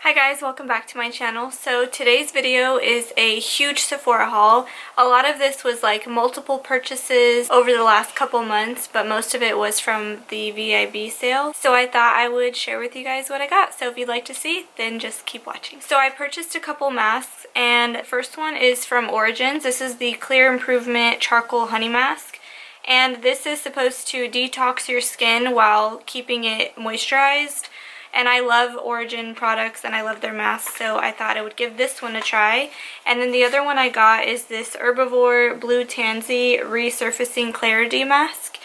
Hi guys, welcome back to my channel. So today's video is a huge Sephora haul. A lot of this was like multiple purchases over the last couple months, but most of it was from the VIB sale. So I thought I would share with you guys what I got. So if you'd like to see, then just keep watching. So I purchased a couple masks, and the first one is from Origins. This is the Clear Improvement Charcoal Honey Mask. And this is supposed to detox your skin while keeping it moisturized. And I love Origin products and I love their masks, so I thought I would give this one a try. And then the other one I got is this Herbivore Blue Tansy Resurfacing Clarity Mask.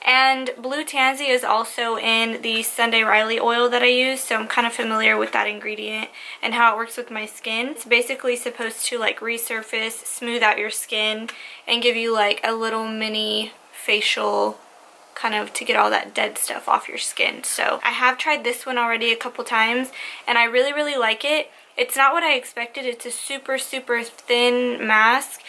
And Blue Tansy is also in the Sunday Riley oil that I use, so I'm kind of familiar with that ingredient and how it works with my skin. It's basically supposed to like resurface, smooth out your skin, and give you like a little mini facial kind of to get all that dead stuff off your skin. So I have tried this one already a couple times and I really like it. It's not what I expected. It's a super thin mask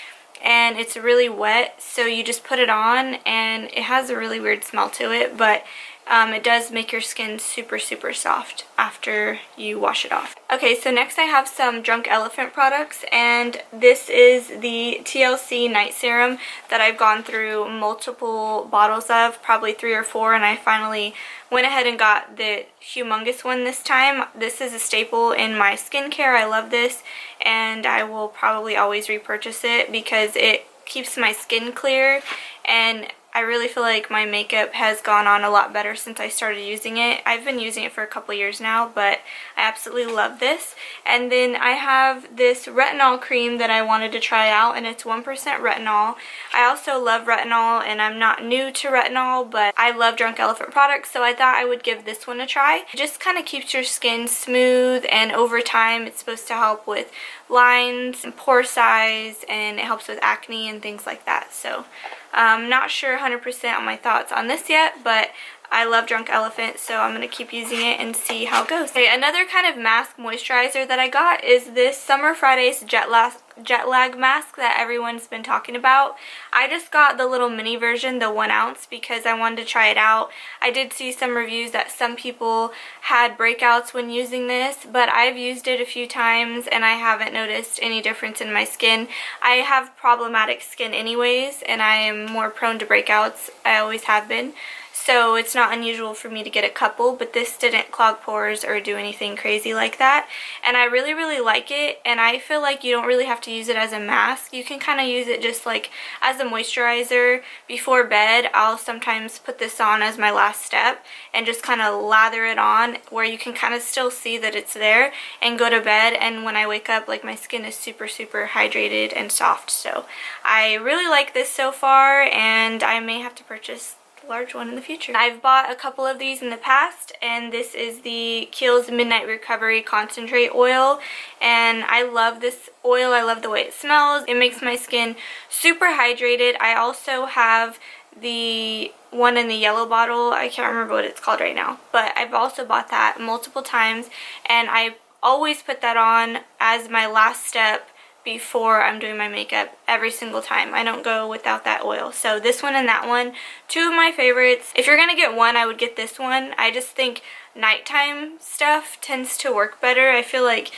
and it's really wet, so you just put it on and it has a really weird smell to it, but it does make your skin super soft after you wash it off. Okay, so next I have some Drunk Elephant products, and this is the TLC Night Serum that I've gone through multiple bottles of, probably 3 or 4, and I finally went ahead and got the humongous one this time. This is a staple in my skincare. I love this, and I will probably always repurchase it because it keeps my skin clear, and I really feel like my makeup has gone on a lot better since I started using it. I've been using it for a couple years now, but I absolutely love this. And then I have this retinol cream that I wanted to try out, and it's 1% retinol. I also love retinol, and I'm not new to retinol, but I love Drunk Elephant products, so I thought I would give this one a try. It just kind of keeps your skin smooth, and over time it's supposed to help with lines and pore size, and it helps with acne and things like that. So I'm not sure 100% on my thoughts on this yet, but I love Drunk Elephant, so I'm going to keep using it and see how it goes. Okay, another kind of mask moisturizer that I got is this Summer Fridays Jet Lag mask that everyone's been talking about. I just got the little mini version, the 1 ounce, because I wanted to try it out. I did see some reviews that some people had breakouts when using this, but I've used it a few times and I haven't noticed any difference in my skin. I have problematic skin anyways, and I am more prone to breakouts. I always have been. So it's not unusual for me to get a couple, but this didn't clog pores or do anything crazy like that. And I really like it, and I feel like you don't really have to use it as a mask. You can kind of use it just like as a moisturizer before bed. I'll sometimes put this on as my last step and just kind of lather it on where you can kind of still see that it's there, and go to bed, and when I wake up, like, my skin is super hydrated and soft. So I really like this so far, and I may have to purchase large one in the future. I've bought a couple of these in the past, and this is the Kiehl's Midnight Recovery Concentrate Oil, and I love this oil. I love the way it smells. It makes my skin super hydrated. I also have the one in the yellow bottle. I can't remember what it's called right now, but I've also bought that multiple times, and I always put that on as my last step before I'm doing my makeup every single time. I don't go without that oil. So this one and that one, 2 of my favorites. If you're gonna get one, I would get this one. I just think nighttime stuff tends to work better. I feel like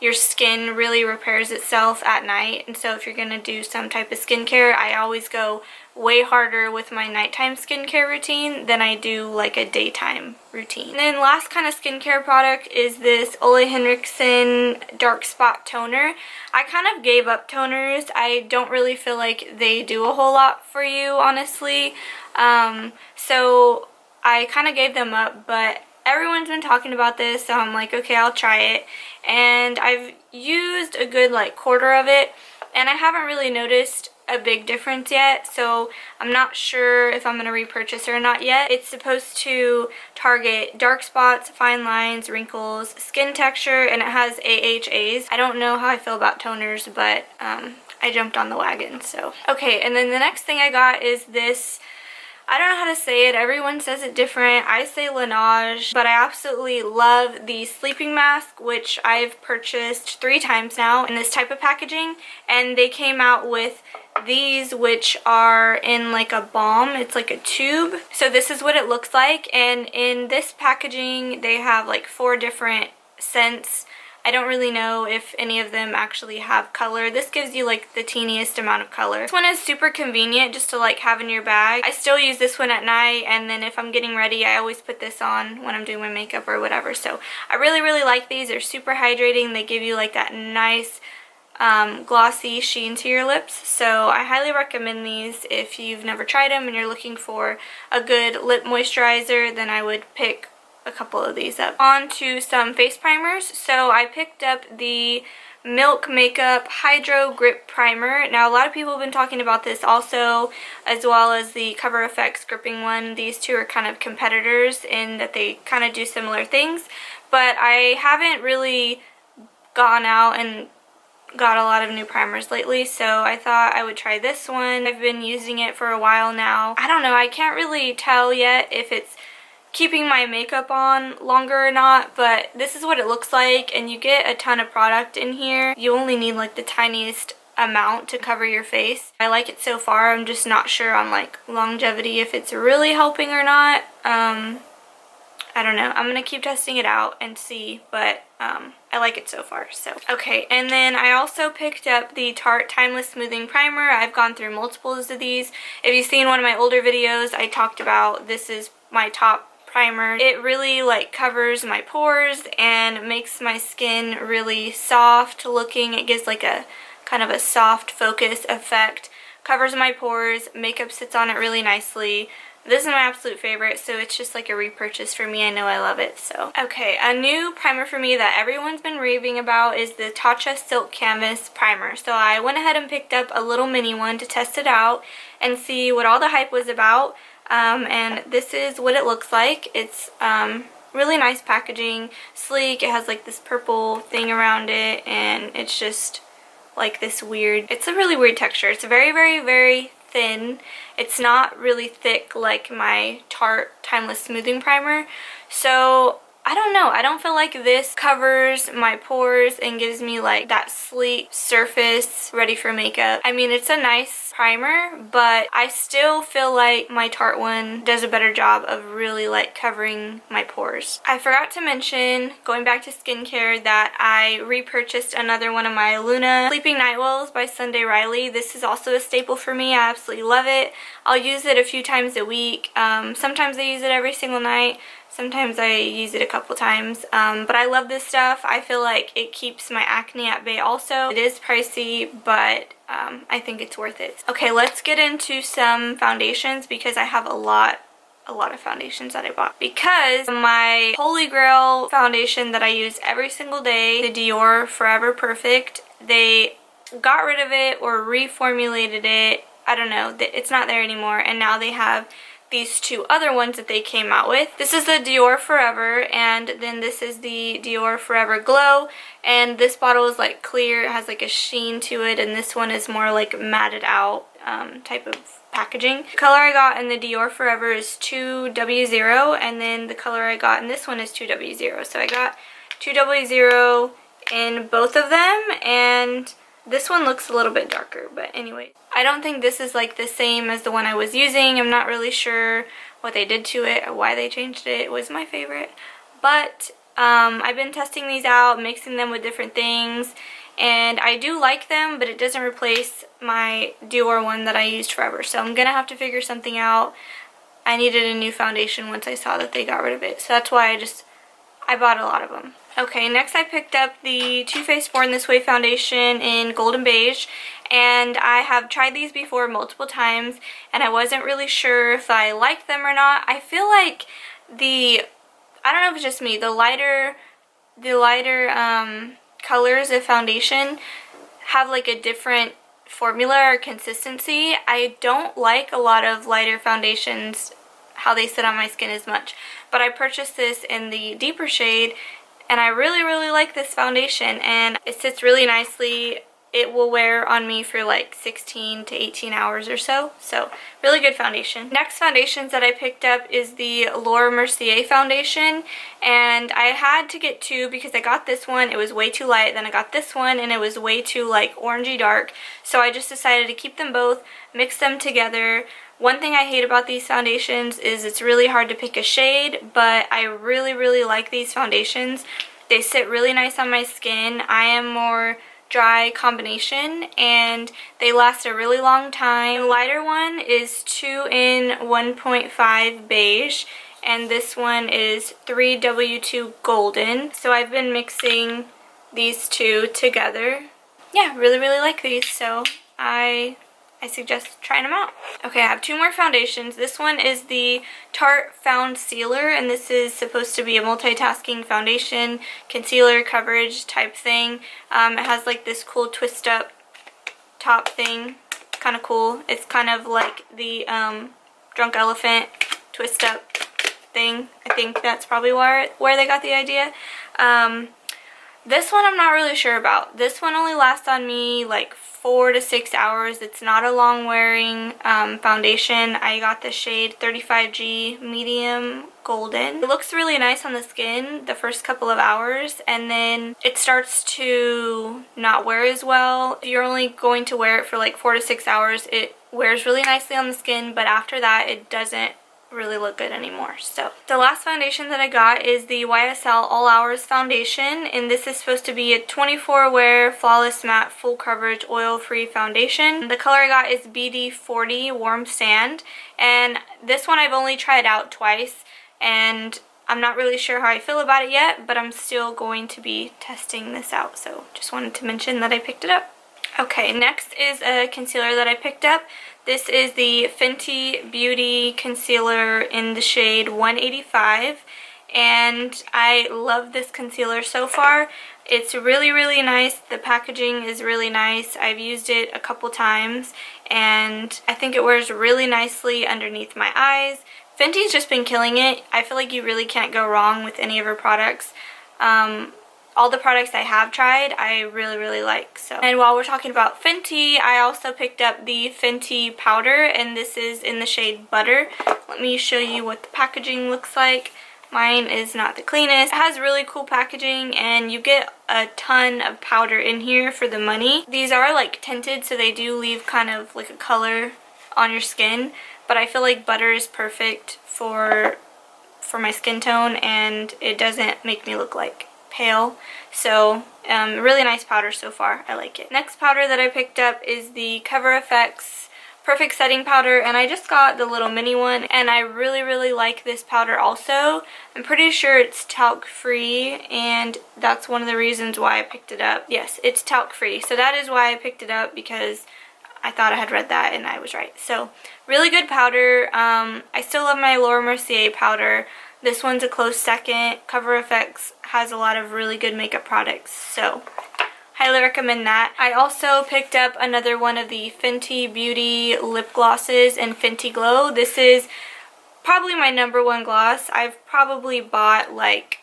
your skin really repairs itself at night, and so if you're gonna do some type of skincare, I always go way harder with my nighttime skincare routine than I do like a daytime routine. And then last kind of skincare product is this Ole Henriksen Dark Spot Toner. I kind of gave up toners. I don't really feel like they do a whole lot for you, honestly. So I kind of gave them up, but everyone's been talking about this, so I'm like, okay, I'll try it. And I've used a good like quarter of it, and I haven't really noticed a big difference yet, so I'm not sure if I'm going to repurchase it or not yet. It's supposed to target dark spots, fine lines, wrinkles, skin texture, and it has AHAs. I don't know how I feel about toners, but I jumped on the wagon. So okay, and then the next thing I got is this, I don't know how to say it. Everyone says it different. I say Laneige, but I absolutely love the sleeping mask, which I've purchased 3 times now in this type of packaging, and they came out with these, which are in like a balm. It's like a tube. So this is what it looks like, and in this packaging they have like 4 different scents I don't really know if any of them actually have color. This gives you like the teeniest amount of color. This one is super convenient just to like have in your bag. I still use this one at night, and then if I'm getting ready, I always put this on when I'm doing my makeup or whatever. So I really, really like these. They're super hydrating. They give you like that nice glossy sheen to your lips. So I highly recommend these. If you've never tried them and you're looking for a good lip moisturizer, then I would pick a couple of these up. On to some face primers. So I picked up the Milk Makeup Hydro Grip Primer. Now a lot of people have been talking about this also, as well as the Cover FX gripping one. These two are kind of competitors in that they kind of do similar things, but I haven't really gone out and got a lot of new primers lately, so I thought I would try this one. I've been using it for a while now. I don't know, I can't really tell yet if it's keeping my makeup on longer or not, but this is what it looks like, and you get a ton of product in here. You only need like the tiniest amount to cover your face. I like it so far. I'm just not sure on like longevity if it's really helping or not. I don't know. I'm gonna keep testing it out and see, but I like it so far. So okay, and then I also picked up the Tarte Timeless Smoothing Primer. I've gone through multiples of these. If you've seen one of my older videos, I talked about this is my top primer. It really like covers my pores and makes my skin really soft looking. It gives like a kind of a soft focus effect. Covers my pores. Makeup sits on it really nicely. This is my absolute favorite, so it's just like a repurchase for me. I know I love it. So okay, a new primer for me that everyone's been raving about is the Tatcha Silk Canvas Primer. So I went ahead and picked up a little mini one to test it out and see what all the hype was about. And this is what it looks like. It's really nice packaging, sleek. It has like this purple thing around it, and it's just like this weird, it's a really weird texture. It's very, very, very thin. It's not really thick like my Tarte Timeless Smoothing Primer. So I don't know. I don't feel like this covers my pores and gives me like that sleek surface ready for makeup. I mean, it's a nice primer, but I still feel like my Tarte one does a better job of really like covering my pores. I forgot to mention, going back to skincare, that I repurchased another one of my Luna Sleeping Night Oils by Sunday Riley. This is also a staple for me. I absolutely love it. I'll use it a few times a week. Sometimes I use it every single night. Sometimes I use it a couple times, but I love this stuff. I feel like it keeps my acne at bay also. It is pricey, but I think it's worth it. Okay, let's get into some foundations because I have a lot of foundations that I bought. Because my holy grail foundation that I use every single day, the Dior Forever Perfect, they got rid of it or reformulated it. I don't know, it's not there anymore, and now they have these two other ones that they came out with. This is the Dior Forever, and then this is the Dior Forever Glow, and this bottle is like clear. It has like a sheen to it, and this one is more like matted out type of packaging. The color I got in the Dior Forever is 2W0, and then the color I got in this one is 2W0. So I got 2W0 in both of them, and this one looks a little bit darker, but anyway. I don't think this is like the same as the one I was using. I'm not really sure what they did to it or why they changed it. It was my favorite. But I've been testing these out, mixing them with different things, and I do like them, but it doesn't replace my Dior one that I used forever. So I'm going to have to figure something out. I needed a new foundation once I saw that they got rid of it. So that's why I bought a lot of them. Okay, next I picked up the Too Faced Born This Way foundation in Golden Beige, and I have tried these before multiple times, and I wasn't really sure if I liked them or not. I feel like I don't know if it's just me, the lighter colors of foundation have like a different formula or consistency. I don't like a lot of lighter foundations, how they sit on my skin as much, but I purchased this in the deeper shade, and I really, really like this foundation, and it sits really nicely. It will wear on me for like 16 to 18 hours or so. So really good foundation. Next foundations that I picked up is the Laura Mercier foundation, and I had to get two because I got this one, it was way too light, then I got this one and it was way too like orangey dark. So I just decided to keep them both, mix them together. One thing I hate about these foundations is it's really hard to pick a shade, but I really, really like these foundations. They sit really nice on my skin. I am more dry combination and they last a really long time. The lighter one is 2 in 1.5 beige and this one is 3W2 golden. So I've been mixing these two together. Yeah, really like these, so I suggest trying them out. Okay, I have two more foundations. This one is the Tarte Found Sealer, and this is supposed to be a multitasking foundation, concealer, coverage type thing. It has like this cool twist up top thing. Kind of cool. It's kind of like the Drunk Elephant twist up thing. I think that's probably where they got the idea. This one I'm not really sure about. This one only lasts on me like 4 to 6 hours. It's not a long wearing foundation. I got the shade 35G medium golden. It looks really nice on the skin the first couple of hours and then it starts to not wear as well. If you're only going to wear it for like 4 to 6 hours, it wears really nicely on the skin, but after that it doesn't really look good anymore. So the last foundation that I got is the YSL All Hours foundation, and this is supposed to be a 24 wear flawless matte full coverage oil free foundation. The color I got is BD40 Warm Sand, and this one I've only tried out twice and I'm not really sure how I feel about it yet, but I'm still going to be testing this out, so just wanted to mention that I picked it up. Okay, next is a concealer that I picked up. This is the Fenty Beauty Concealer in the shade 185, and I love this concealer so far. It's really nice. The packaging is really nice. I've used it a couple times, and I think it wears really nicely underneath my eyes. Fenty's just been killing it. I feel like you really can't go wrong with any of her products. All the products I have tried, I really like. So, and while we're talking about Fenty, I also picked up the Fenty powder, and this is in the shade Butter. Let me show you what the packaging looks like. Mine is not the cleanest. It has really cool packaging, and you get a ton of powder in here for the money. These are like tinted, so they do leave kind of like a color on your skin, but I feel like Butter is perfect for my skin tone, and it doesn't make me look like pale. So really nice powder so far. I like it. Next powder that I picked up is the Cover FX Perfect Setting Powder, and I just got the little mini one, and I really like this powder also. I'm pretty sure it's talc free, and that's one of the reasons why I picked it up. Yes, it's talc free, so that is why I picked it up, because I thought I had read that and I was right. So really good powder. I still love my Laura Mercier powder. This one's a close second. Cover FX has a lot of really good makeup products, so highly recommend that. I also picked up another one of the Fenty Beauty lip glosses in Fenty Glow. This is probably my #1 gloss. I've probably bought like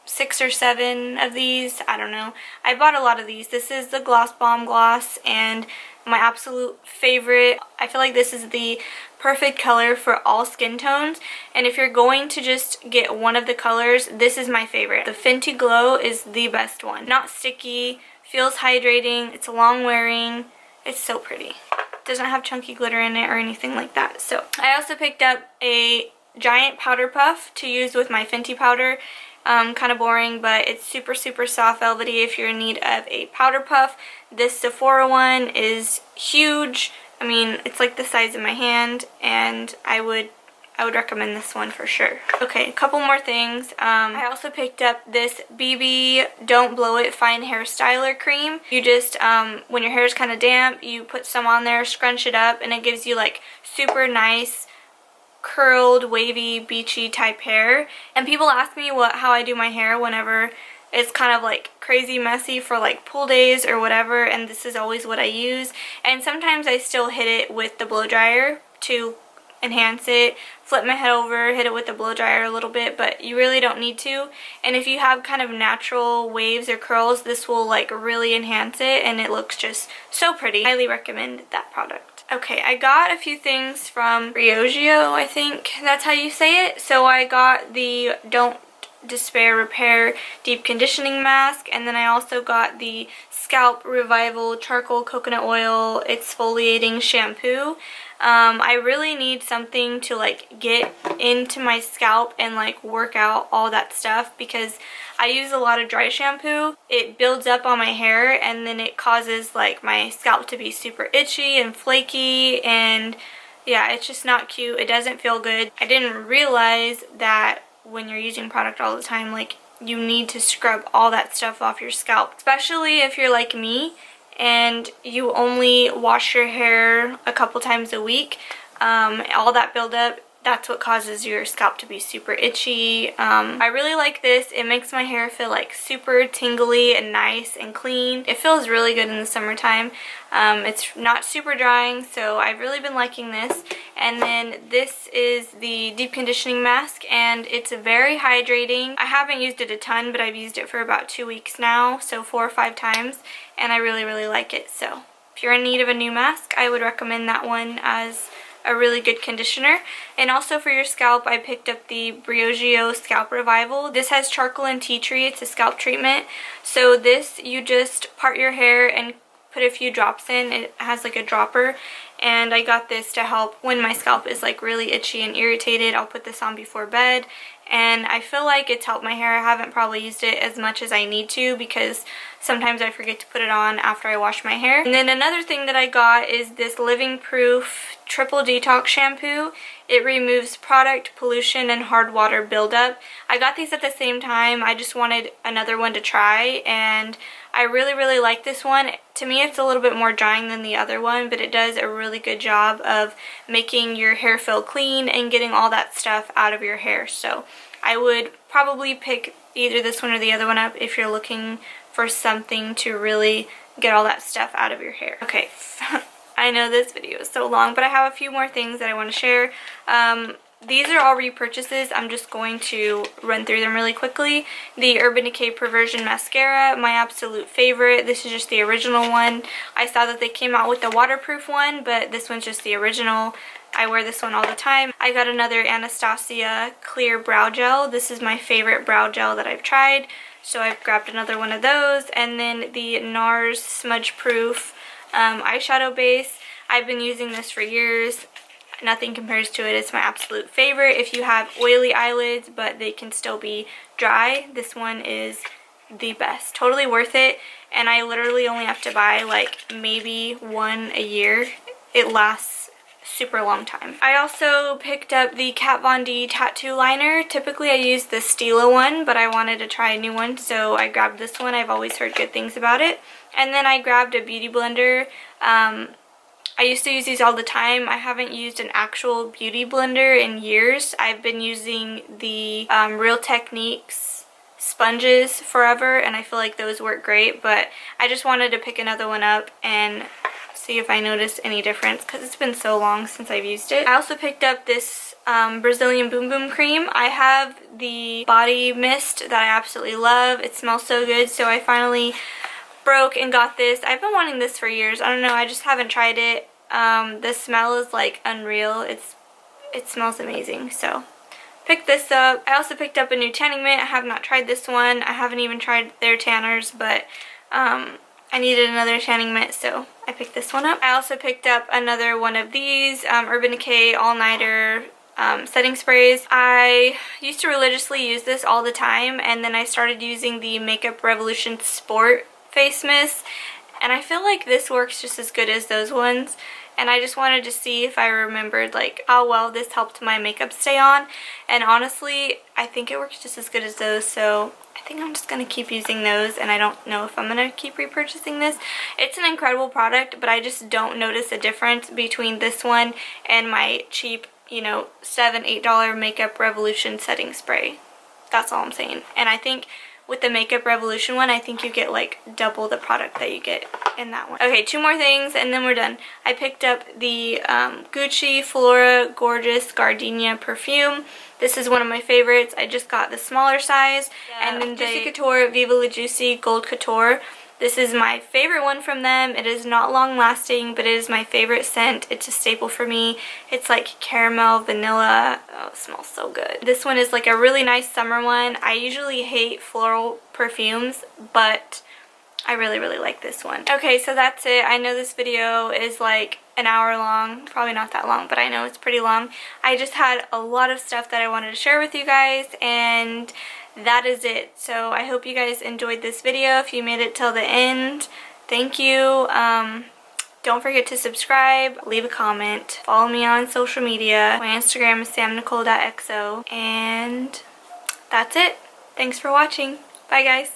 6 or 7 of these. I don't know. I bought a lot of these. This is the Gloss Bomb gloss, and my absolute favorite. I feel like this is the perfect color for all skin tones, and if you're going to just get one of the colors, this is my favorite. The Fenty Glow is the best one. Not sticky, feels hydrating, it's long wearing, it's so pretty. Doesn't have chunky glitter in it or anything like that. So I also picked up a giant powder puff to use with my Fenty powder. Kind of boring, but it's super soft velvety if you're in need of a powder puff. This Sephora one is huge. I mean, it's like the size of my hand, and I would recommend this one for sure. Okay, a couple more things. I also picked up this BB Don't Blow It Fine Hair Styler Cream. You just, when your hair is kind of damp, you put some on there, scrunch it up, and it gives you like super nice curled, wavy, beachy type hair. And people ask me how I do my hair whenever it's kind of like crazy messy for like pool days or whatever, and this is always what I use. And sometimes I still hit it with the blow dryer to enhance it, flip my head over, hit it with the blow dryer a little bit, but you really don't need to. And if you have kind of natural waves or curls, this will like really enhance it, and it looks just so pretty. Highly recommend that product. Okay, I got a few things from Briogeo, I think that's how you say it. So I got the Don't Despair Repair Deep Conditioning Mask, and then I also got the Scalp Revival Charcoal Coconut Oil Exfoliating Shampoo. I really need something to like get into my scalp and like work out all that stuff, because I use a lot of dry shampoo. It builds up on my hair and then it causes like my scalp to be super itchy and flaky, and yeah, it's just not cute. It doesn't feel good. I didn't realize that when you're using product all the time, like, you need to scrub all that stuff off your scalp, especially if you're like me and you only wash your hair a couple times a week. All that buildup, that's what causes your scalp to be super itchy. I really like this. It makes my hair feel like super tingly and nice and clean. It feels really good in the summertime. It's not super drying, so I've really been liking this. And then this is the deep conditioning mask, and it's very hydrating. I haven't used it a ton, but I've used it for about 2 weeks now, so 4 or 5 times, and I really, really like it. So if you're in need of a new mask, I would recommend that one as a really good conditioner. And also for your scalp, I picked up the Briogeo Scalp Revival. This has charcoal and tea tree. It's a scalp treatment. So this, you just part your hair and put a few drops in. It has like a dropper, and I got this to help when my scalp is like really itchy and irritated. I'll put this on before bed, and I feel like it's helped my hair. I haven't probably used it as much as I need to, because sometimes I forget to put it on after I wash my hair. And then another thing that I got is this Living Proof Triple Detox Shampoo. It removes product, pollution, and hard water buildup. I got these at the same time. I just wanted another one to try, and I really, really like this one. To me, it's a little bit more drying than the other one, but it does a really good job of making your hair feel clean and getting all that stuff out of your hair. So I would probably pick either this one or the other one up if you're looking for something to really get all that stuff out of your hair. Okay, I know this video is so long, but I have a few more things that I want to share. These are all repurchases. I'm just going to run through them really quickly. The Urban Decay Perversion Mascara, my absolute favorite. This is just the original one. I saw that they came out with the waterproof one, but this one's just the original. I wear this one all the time. I got another Anastasia Clear Brow Gel. This is my favorite brow gel that I've tried, so I've grabbed another one of those. And then the NARS Smudge Proof eyeshadow base. I've been using this for years. Nothing compares to it. It's my absolute favorite. If you have oily eyelids but they can still be dry, this one is the best. Totally worth it, and I literally only have to buy like maybe one a year. It lasts super long time. I also picked up the Kat Von D tattoo liner. Typically I use the Stila one, but I wanted to try a new one, so I grabbed this one. I've always heard good things about it. And then I grabbed a beauty blender. I used to use these all the time. I haven't used an actual beauty blender in years. I've been using the Real Techniques sponges forever, and I feel like those work great, but I just wanted to pick another one up and see if I noticed any difference, because it's been so long since I've used it. I also picked up this Brazilian Boom Boom cream. I have the body mist that I absolutely love. It smells so good, so I finally broke and got this. I've been wanting this for years. I don't know, I just haven't tried it. The smell is like unreal. It smells amazing, so picked this up. I also picked up a new tanning mitt. I have not tried this one. I haven't even tried their tanners, but I needed another tanning mitt, so I picked this one up. I also picked up another one of these Urban Decay All-Nighter setting sprays. I used to religiously use this all the time, and then I started using the Makeup Revolution Sport face mist, and I feel like this works just as good as those ones, and I just wanted to see if I remembered like how well this helped my makeup stay on, and honestly I think it works just as good as those, so I think I'm just going to keep using those, and I don't know if I'm going to keep repurchasing this. It's an incredible product, but I just don't notice a difference between this one and my cheap, you know, $7-8 Makeup Revolution setting spray. That's all I'm saying. And I think with the Makeup Revolution one, I think you get like double the product that you get in that one. Okay, 2 more things and then we're done. I picked up the Gucci Flora Gorgeous Gardenia perfume. This is one of my favorites. I just got the smaller size. And then the Juicy Couture Viva La Juicy Gold Couture. This is my favorite one from them. It is not long lasting, but it is my favorite scent. It's a staple for me. It's like caramel, vanilla. Oh, it smells so good. This one is like a really nice summer one. I usually hate floral perfumes, but I really, really like this one. Okay, so that's it. I know this video is like an hour long. Probably not that long, but I know it's pretty long. I just had a lot of stuff that I wanted to share with you guys, and that is it. So I hope you guys enjoyed this video. If you made it till the end, thank you. Don't forget to subscribe, leave a comment, follow me on social media. My Instagram is samnicole.xo, and that's it. Thanks for watching. Bye guys.